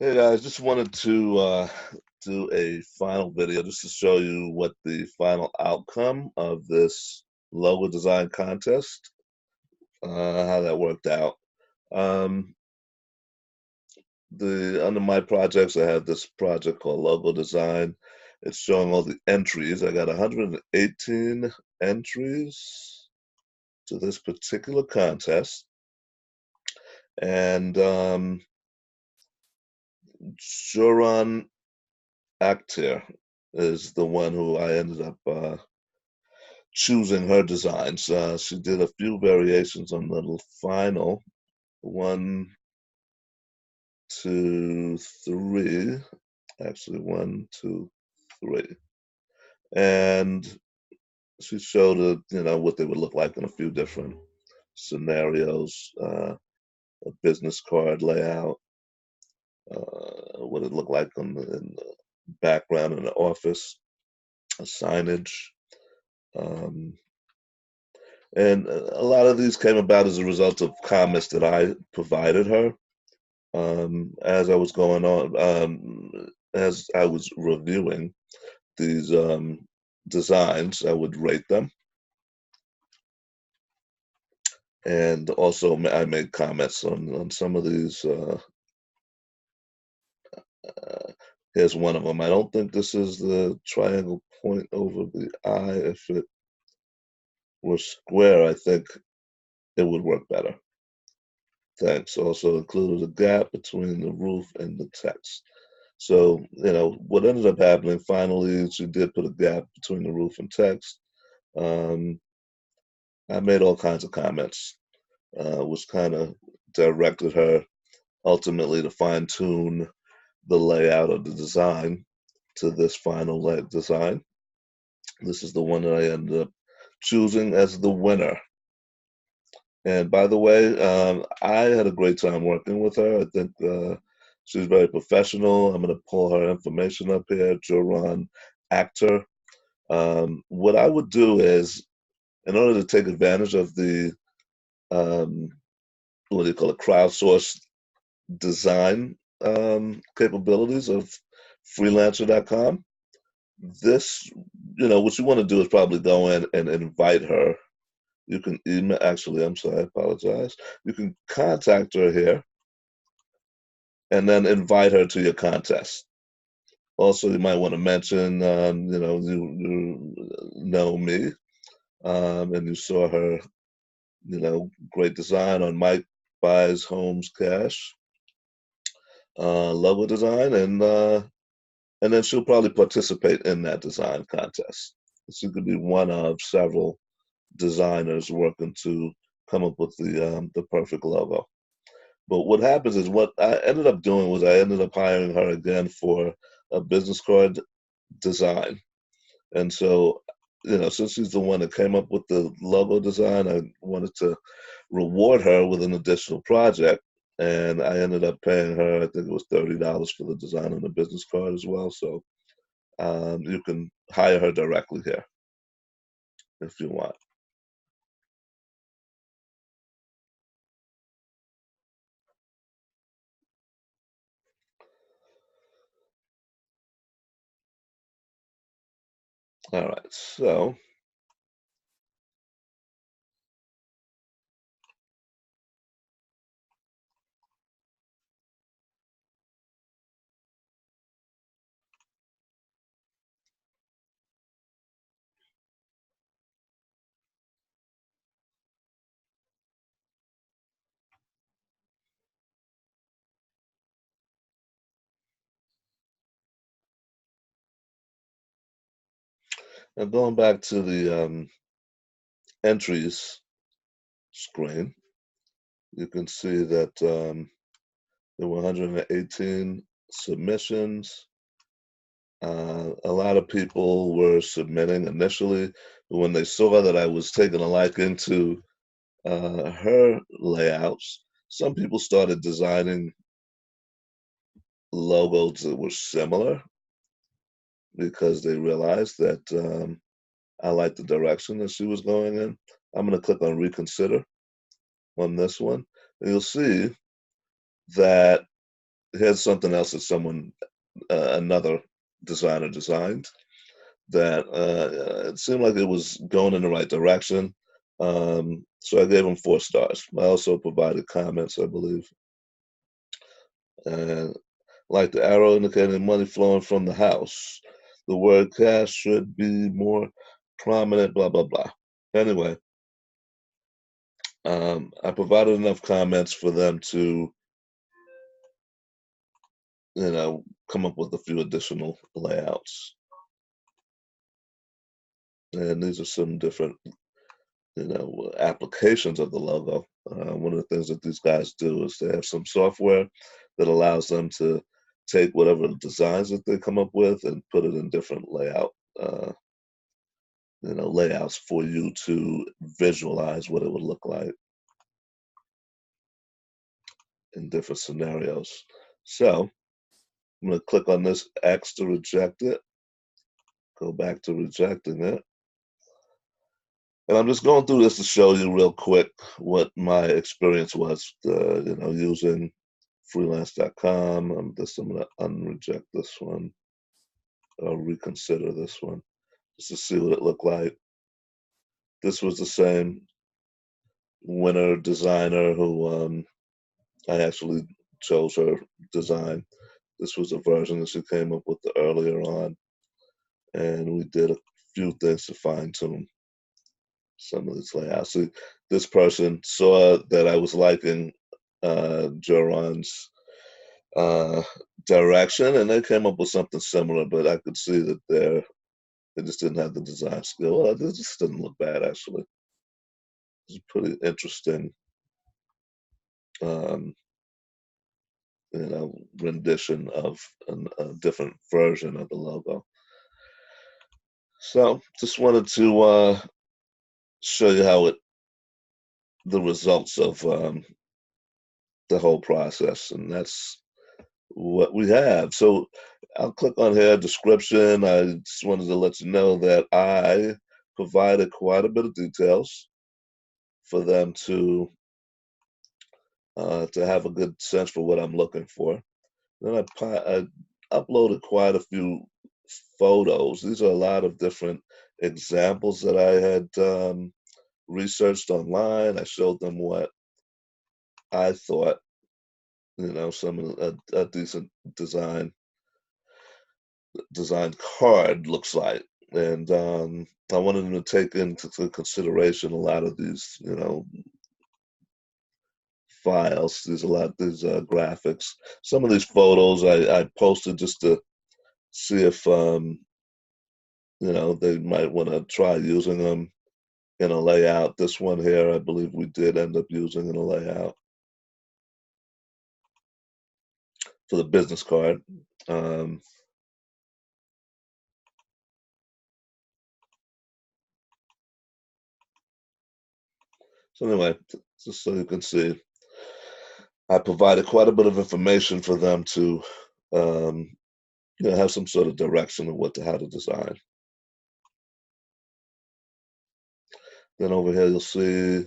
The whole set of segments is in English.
Hey guys, just wanted to do a final video just to show you what the final outcome of this logo design contest, how that worked out. Um, the under my projects, I have this project called Logo Design. It's showing all the entries. I got 118 entries to this particular contest, and Joran Akhter is the one who I ended up choosing her designs. She did a few variations on the final one, two, three, actually one, two, three, and she showed what they would look like in a few different scenarios. A business card layout, what it looked like in the background in the office, a signage. Um, and a lot of these came about as a result of comments that I provided her. As I was going on, as I was reviewing these designs, I would rate them, and also I made comments on some of these. Here's one of them. I don't think this is the triangle point over the eye. If it were square, I think it would work better. Thanks. Also included a gap between the roof and the text. So, what ended up happening finally, she did put a gap between the roof and text. Um, I made all kinds of comments, which kind of directed her ultimately to fine tune the layout of the design to this final design. This is the one that I ended up choosing as the winner. And by the way, I had a great time working with her. I think she's very professional. I'm going to pull her information up here, Joran Actor. What I would do is, in order to take advantage of the um, what do you call it, crowdsourced design capabilities of freelancer.com, this, what you want to do is probably go in and invite her. You can email, actually, I'm sorry, I apologize. You can contact her here and then invite her to your contest. Also, you might want to mention, you know me, and you saw her, great design on Mike Buys Homes Cash logo design, and then she'll probably participate in that design contest. She could be one of several designers working to come up with the perfect logo. But what happens is what I ended up doing was I ended up hiring her again for a business card design. And so, since she's the one that came up with the logo design, I wanted to reward her with an additional project. And I ended up paying her, I think it was $30 for the design on the business card as well. So you can hire her directly here if you want. All right. So now going back to the entries screen, you can see that there were 118 submissions. A lot of people were submitting initially. When they saw that I was taking a liking to her layouts, some people started designing logos that were similar because they realized that I liked the direction that she was going in. I'm going to click on reconsider on this one. And you'll see that here's something else that another designer designed that it seemed like it was going in the right direction. So I gave him 4 stars. I also provided comments, I believe. And like the arrow indicating money flowing from the house. The word cash should be more prominent, blah, blah, blah. Anyway, I provided enough comments for them to, come up with a few additional layouts. And these are some different, applications of the logo. One of the things that these guys do is they have some software that allows them to take whatever designs that they come up with and put it in different uh, layouts for you to visualize what it would look like in different scenarios. So I'm going to click on this X to reject it, go back to rejecting it. And I'm just going through this to show you real quick what my experience was, using freelance.com. I'm going to unreject this one or reconsider this one just to see what it looked like. This was the same winner designer who I actually chose her design. This was a version that she came up with earlier on, and we did a few things to fine tune some of this layout. So this person saw that I was liking Joran's uh, direction, and they came up with something similar. But I could see that they just didn't have the design skill. Well, this just didn't look bad actually. It's a pretty interesting, um, rendition of a different version of the logo. So just wanted to show you how the results of the whole process, and that's what we have. So I'll click on here, description. I just wanted to let you know that I provided quite a bit of details for them to have a good sense for what I'm looking for. Then I uploaded quite a few photos. These are a lot of different examples that I had researched online. I showed them what I thought, some a decent design card looks like. And I wanted them to take into consideration a lot of these, files. There's a lot, these graphics. Some of these photos I posted just to see if, they might want to try using them in a layout. This one here, I believe we did end up using in a layout for the business card. Um, so anyway, just so you can see, I provided quite a bit of information for them to, um, have some sort of direction of how to design. Then over here, you'll see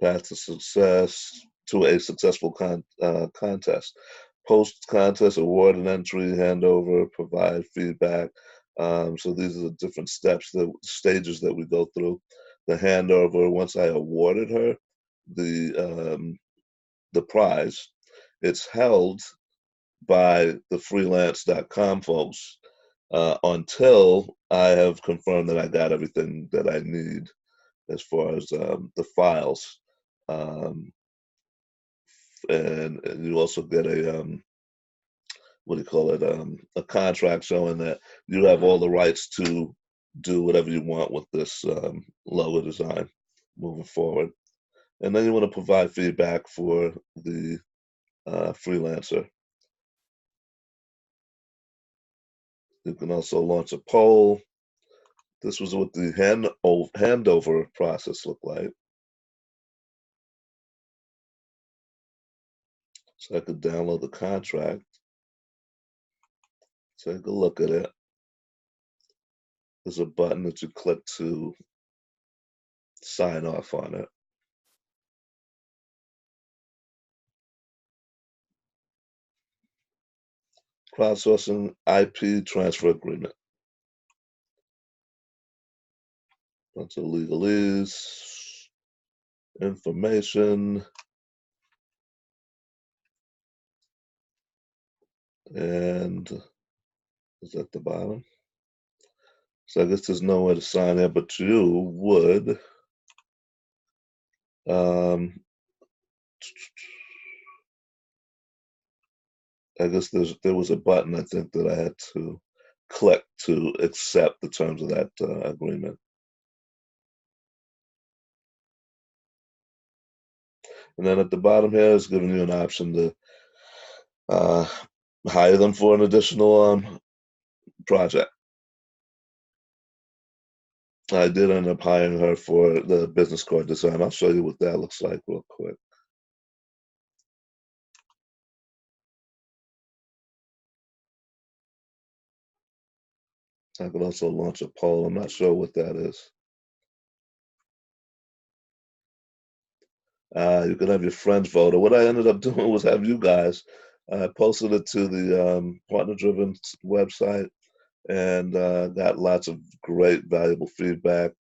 path to success to a successful contest. Post contest, award and entry, handover, provide feedback. So these are the different stages that we go through. The handover, once I awarded her the prize, it's held by the freelance.com folks until I have confirmed that I got everything that I need as far as the files. Um, and you also get what do you call it, a contract showing that you have all the rights to do whatever you want with this logo design moving forward. And then you want to provide feedback for the freelancer. You can also launch a poll. This was what the handover process looked like. So I could download the contract, take a look at it. There's a button that you click to sign off on it. Crowdsourcing IP transfer agreement. Bunch of legalese, information, and is at the bottom. So I guess there's nowhere to sign in, but you would. Um, I guess there was a button I think that I had to click to accept the terms of that agreement. And then at the bottom here is giving you an option to uh, hire them for an additional project. I did end up hiring her for the business card design. I'll show you what that looks like real quick. I could also launch a poll. I'm not sure what that is. You can have your friends vote. Or what I ended up doing was have you guys. I posted it to the partner-driven website and got lots of great, valuable feedback.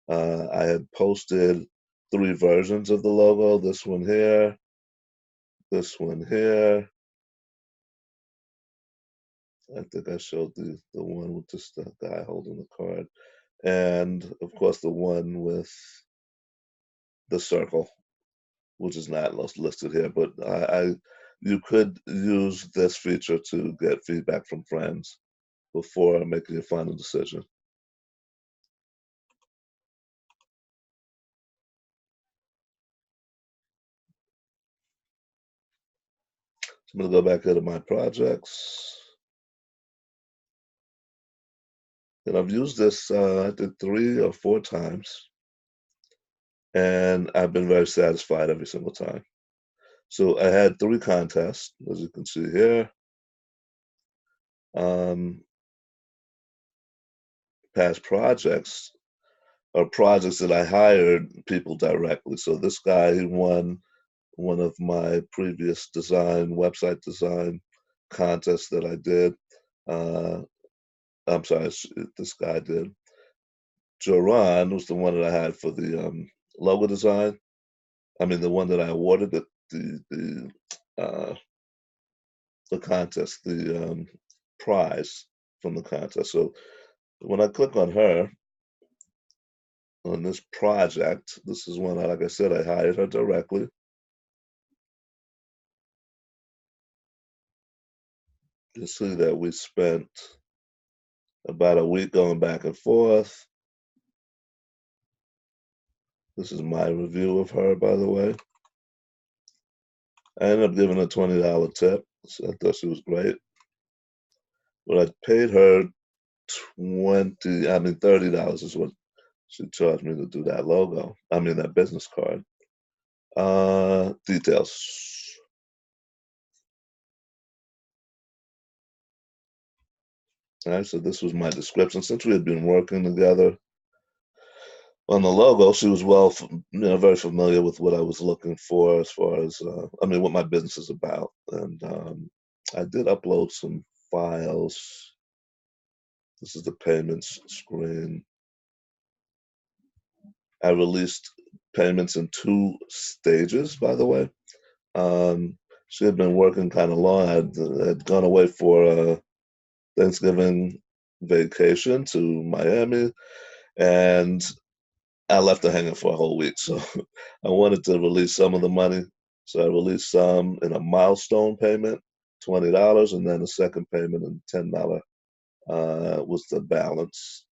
I had posted 3 versions of the logo. This one here, this one here. I think I showed the one with just the guy holding the card, and of course the one with the circle, which is not listed here. But you could use this feature to get feedback from friends before making your final decision. So I'm gonna go back into my projects, and I've used this I think 3 or 4 times, and I've been very satisfied every single time. So I had 3 contests, as you can see here. Um, Past projects are projects that I hired people directly. So this guy, he won one of my previous website design contests that I did. Uh, I'm sorry, this guy did. Joran was the one that I had for the logo design. I mean, the one that I awarded uh, the contest, the prize from the contest. So when I click on her on this project, this is one, like I said, I hired her directly. You see that we spent about a week going back and forth. This is my review of her, by the way. I ended up giving her a $20 tip. So I thought she was great. But I paid her $30 is what she charged me to do that logo. I mean that business card. Details. All right, so this was my description. Since we had been working together on the logo, she was very familiar with what I was looking for as far as, I mean, what my business is about. And I did upload some files. This is the payments screen. I released payments in 2 stages, by the way. She had been working kind of long. I'd gone away for a Thanksgiving vacation to Miami, and I left her hanging for a whole week. So I wanted to release some of the money. So I released some in a milestone payment, $20, and then a second payment in $10 was the balance.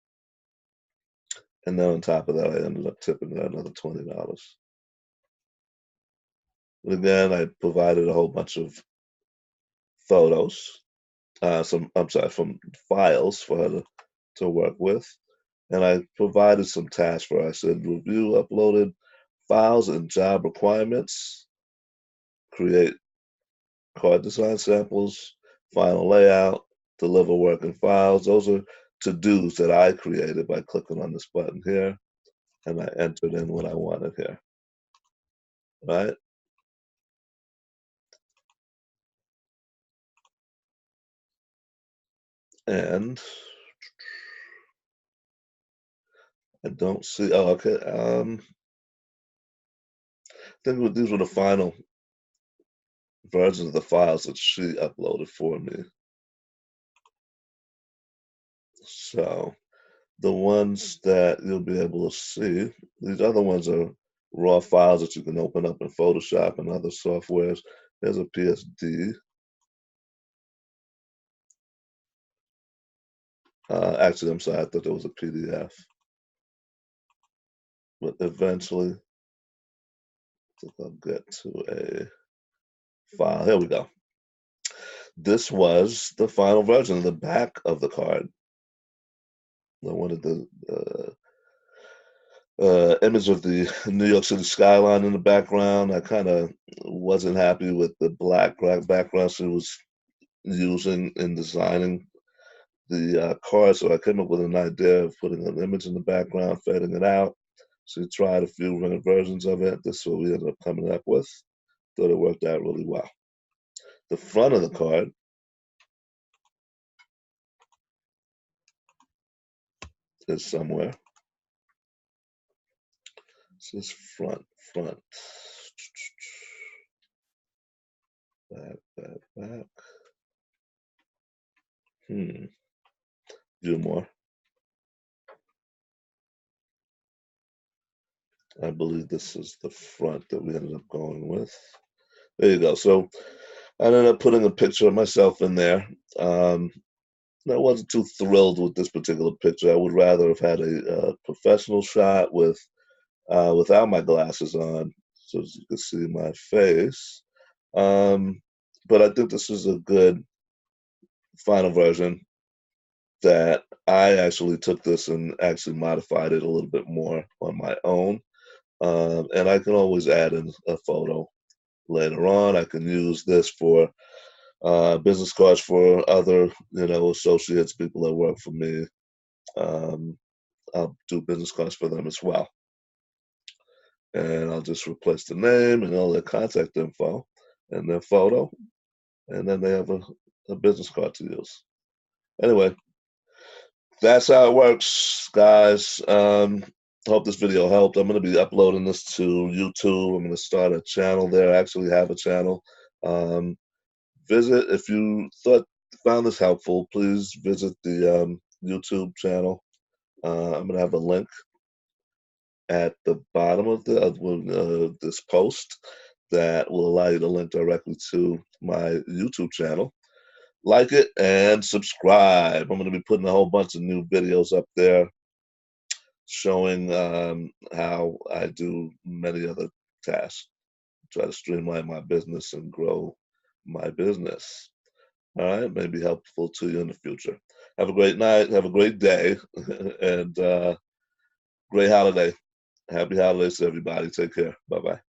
And then on top of that, I ended up tipping her another $20. And again, I provided a whole bunch of photos, from files for her to work with. And I provided some tasks for her. I said, review uploaded files and job requirements, create card design samples, final layout, deliver working files. Those are to-dos that I created by clicking on this button here, and I entered in what I wanted here, right? And I don't see. Oh, okay. I think these were the final versions of the files that she uploaded for me. So the ones that you'll be able to see, these other ones are raw files that you can open up in Photoshop and other softwares. There's a PSD. Actually, I'm sorry, I thought there was a PDF. But eventually, I think I'll get to a file. Here we go. This was the final version of the back of the card. I wanted the image of the New York City skyline in the background. I kind of wasn't happy with the black background she was using in designing the card, so I came up with an idea of putting an image in the background, fading it out. She tried a few versions of it. This is what we ended up coming up with. Thought it worked out really well. The front of the card is somewhere. It says front. Back. View more. I believe this is the front that we ended up going with. There you go. So I ended up putting a picture of myself in there. I wasn't too thrilled with this particular picture. I would rather have had a professional shot with without my glasses on, so as you can see my face. But I think this is a good final version that I actually took this and actually modified it a little bit more on my own. And I can always add in a photo later on. I can use this for business cards for other, associates, people that work for me. I'll do business cards for them as well. And I'll just replace the name and all their contact info and their photo, and then they have a business card to use. Anyway, that's how it works, guys. Hope this video helped. I'm going to be uploading this to YouTube. I'm going to start a channel there. I actually have a channel. Visit, if you found this helpful, please visit the YouTube channel. I'm going to have a link at the bottom of this post that will allow you to link directly to my YouTube channel. Like it and subscribe. I'm going to be putting a whole bunch of new videos up there showing how I do many other tasks. Try to streamline my business and grow my business. All right, may be helpful to you in the future. Have a great night. Have a great day, and great holiday. Happy holidays to everybody. Take care. Bye bye.